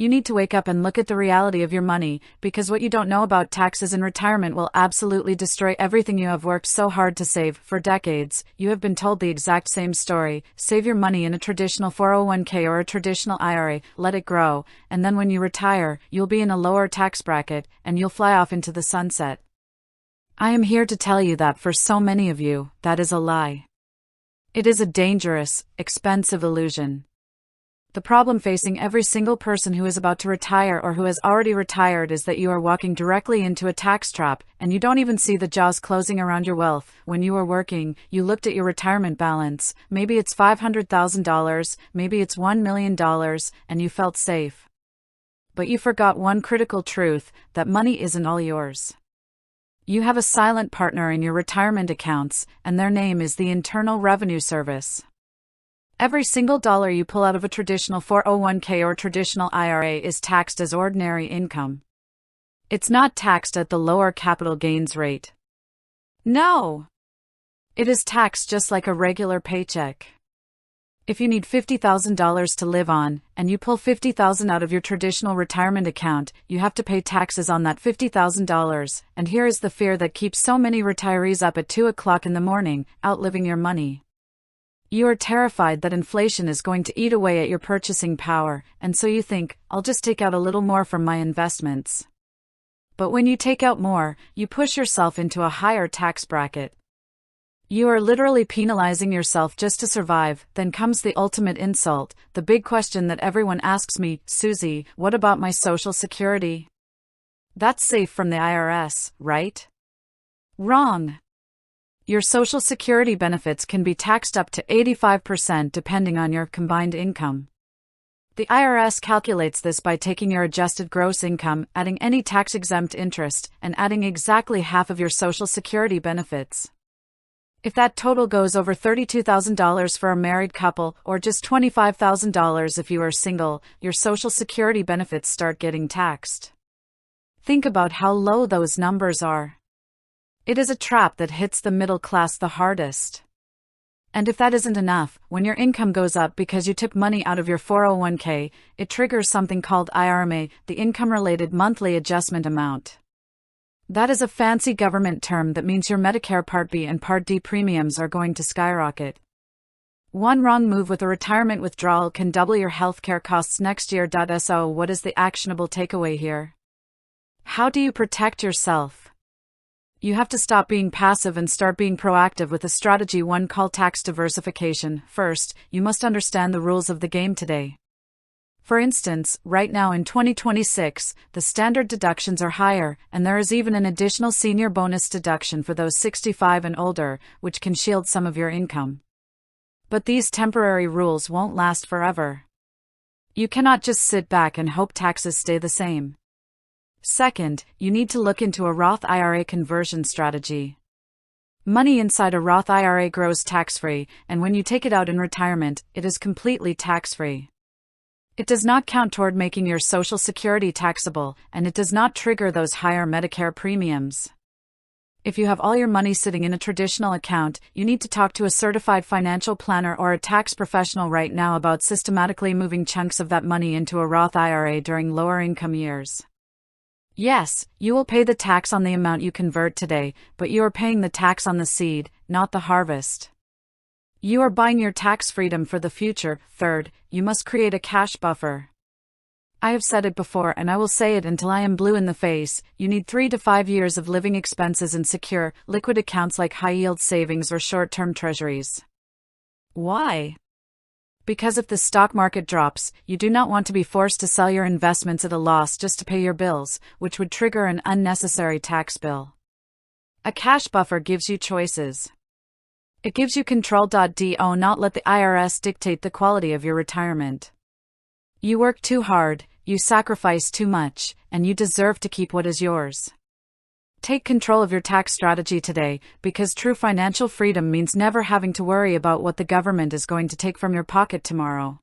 You need to wake up and look at the reality of your money, because what you don't know about taxes in retirement will absolutely destroy everything you have worked so hard to save. For decades, you have been told the exact same story: save your money in a traditional 401k or a traditional IRA, let it grow, and then when you retire, you'll be in a lower tax bracket, and you'll fly off into the sunset. I am here to tell you that for so many of you, that is a lie. It is a dangerous, expensive illusion. The problem facing every single person who is about to retire or who has already retired is that you are walking directly into a tax trap, and you don't even see the jaws closing around your wealth. When you were working, you looked at your retirement balance. Maybe it's $500,000, maybe it's $1 million, and you felt safe. But you forgot one critical truth: that money isn't all yours. You have a silent partner in your retirement accounts, and their name is the Internal Revenue Service. Every single dollar you pull out of a traditional 401k or traditional IRA is taxed as ordinary income. It's not taxed at the lower capital gains rate. No! It is taxed just like a regular paycheck. If you need $50,000 to live on, and you pull $50,000 out of your traditional retirement account, you have to pay taxes on that $50,000, and here is the fear that keeps so many retirees up at 2 o'clock in the morning, outliving your money. You are terrified that inflation is going to eat away at your purchasing power, and so you think, I'll just take out a little more from my investments. But when you take out more, you push yourself into a higher tax bracket. You are literally penalizing yourself just to survive. Then comes the ultimate insult, the big question that everyone asks me: Susie, what about my Social Security? That's safe from the IRS, right? Wrong. Your Social Security benefits can be taxed up to 85% depending on your combined income. The IRS calculates this by taking your adjusted gross income, adding any tax-exempt interest, and adding exactly half of your Social Security benefits. If that total goes over $32,000 for a married couple, or just $25,000 if you are single, your Social Security benefits start getting taxed. Think about how low those numbers are. It is a trap that hits the middle class the hardest. And if that isn't enough, when your income goes up because you took money out of your 401k, it triggers something called IRA, the Income-Related Monthly Adjustment Amount. That is a fancy government term that means your Medicare Part B and Part D premiums are going to skyrocket. One wrong move with a retirement withdrawal can double your healthcare costs next year. So what is the actionable takeaway here? How do you protect yourself? You have to stop being passive and start being proactive with a strategy one called tax diversification. First, you must understand the rules of the game today. For instance, right now in 2026, the standard deductions are higher, and there is even an additional senior bonus deduction for those 65 and older, which can shield some of your income. But these temporary rules won't last forever. You cannot just sit back and hope taxes stay the same. Second, you need to look into a Roth IRA conversion strategy. Money inside a Roth IRA grows tax-free, and when you take it out in retirement, it is completely tax-free. It does not count toward making your Social Security taxable, and it does not trigger those higher Medicare premiums. If you have all your money sitting in a traditional account, you need to talk to a certified financial planner or a tax professional right now about systematically moving chunks of that money into a Roth IRA during lower income years. Yes, you will pay the tax on the amount you convert today, but you are paying the tax on the seed, not the harvest. You are buying your tax freedom for the future. Third, you must create a cash buffer. I have said it before and I will say it until I am blue in the face: you need 3 to 5 years of living expenses in secure, liquid accounts like high-yield savings or short-term treasuries. Why? Because if the stock market drops, you do not want to be forced to sell your investments at a loss just to pay your bills, which would trigger an unnecessary tax bill. A cash buffer gives you choices. It gives you control. Do not let the IRS dictate the quality of your retirement. You work too hard, you sacrifice too much, and you deserve to keep what is yours. Take control of your tax strategy today, because true financial freedom means never having to worry about what the government is going to take from your pocket tomorrow.